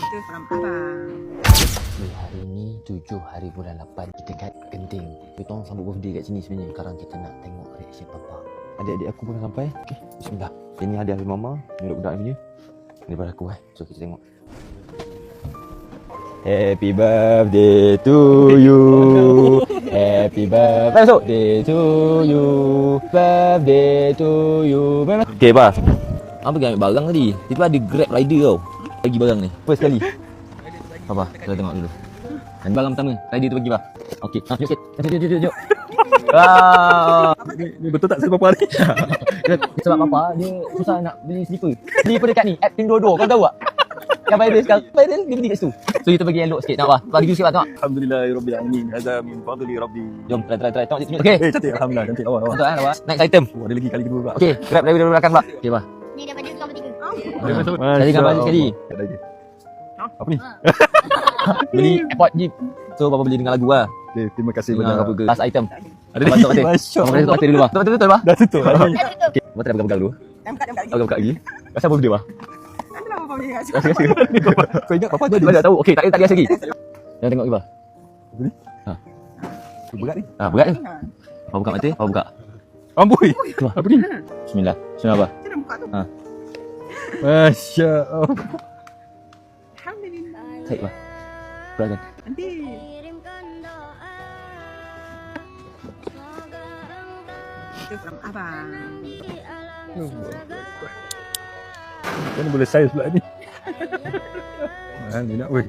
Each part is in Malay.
Itu from abang. Hari ni 7 hari bulan 8 kita kat Genting. Kita orang sambut birthday kat sini sebenarnya. Sekarang kita nak tengok reaction papa. Adik-adik aku pun dah sampai. Okey, bismillah. Ini hadiah dari mama. Ini budak punya. Ini daripada aku So kita tengok. Happy birthday to you. Happy birthday to you. Birthday to you. Okey, bah. Apa pergi ambil barang tadi? Tiba ada Grab rider tau. Bagi barang ni. First kali. Apa? Kita tengok dulu. Dan barang pertama, rider tu bagi bah. Okey, tunjuk sikit. Tunjuk. Ni betul tak saya papa ni? Sebab papa dia susah nak beli slipper. Slipper dekat ni, app Pinduoduo. Kau tahu tak? Yang viral sekarang. Viral dia beli kat situ. So kita bagi elok sikit. Nak bah? Bagi sikit bah, tengok. Alhamdulillahirabbil alamin. Hadza min fadli rabbi. Jom try. Tengok sikit. Okey. Cantik alhamdulillah, cantik awak. Untuk apa? Next item. Ada lagi kali kedua pula. Okey, Grab dari belakang bah. Okey bah. Ni daripada kau bertiga. Saya tinggal balik sekali. Ada je. Apa ni? Beli airport jeep. So papa beli dengan lagu lah. Okay, terima kasih Dengan apa banyak. ke? Last item. Ada lagi. Masya Allah. Tutup mata dulu bah. Betul bah. Dah tutup. Okey, mata dah pegang-pegang dulu. Dah buka lagi. Buka lagi. Pasal apa dia bah? Nanti lah papa boleh kat Terima kasih. Kau ingat papa tu Dia tak tahu. Okey, tak biasa lagi. Jangan tengok ke bah. berat ni? Berat ni. Papa buka mata, papa buka. Amboi. Keluar. Apa ni? Bismillah. Bismillah bah. Dia dah buka tu. Masya Allah. Alhamdulillah. Tarik bah. Keluarkan. Nanti. Itu from abang. Kan boleh saiz pula ni. Ni nak weh.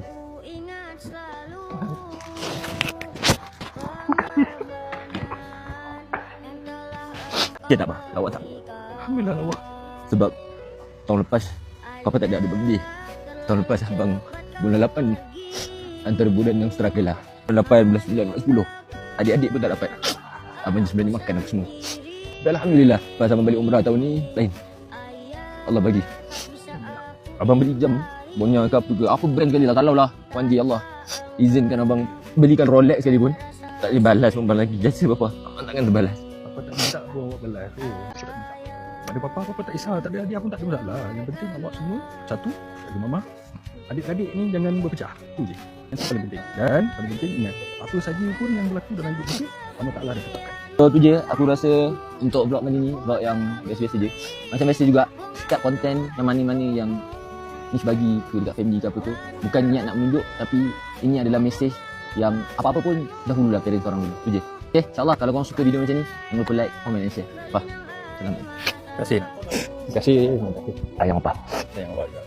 Okey tak bah? Lawak tak? Alhamdulillah awak. Sebab tahun lepas papa tak ada birthday. Tahun lepas abang bulan 8 antara bulan yang struggle lah. Bulan 8, bulan 9, bulan 10. Adik-adik pun tak dapat. Abang sebenarnya makan apa semua. Dan alhamdulillah pas abang balik umrah tahun ni lain. Allah bagi. Abang beli jam Bonya ke apa ke. Apa brand sekali lah. Kalau lah one day Allah izinkan abang belikan Rolex sekalipun, tak boleh balas pun lagi. Jasa bapa. Abang takkan terbalas. Papa tak minta pun awak balas tu. Papa tak minta. Pada papa tak kisah, tak ada hadiah pun tak ada masalah. Yang penting awak semua satu, ada mama. Adik-adik ni jangan berpecah. Tu je. Yang paling penting. Dan paling penting ingat, apa saja pun yang berlaku dalam hidup kita, Allah Taala dah tetapkan. So tu je aku rasa untuk vlog macam ni, vlog yang biasa-biasa je. Macam biasa juga, setiap konten yang mana-mana yang Nish bagi ke dekat family ke apa tu, bukan niat nak menunjuk, tapi ini adalah mesej yang apa-apa pun dahululah parents korang dulu. Tu je. Okay, insyaAllah kalau korang suka video macam ni, jangan lupa like, comment dan share. Fah. Selamat. Terima kasih. Terima kasih. Sayang apa? Sayang awak juga.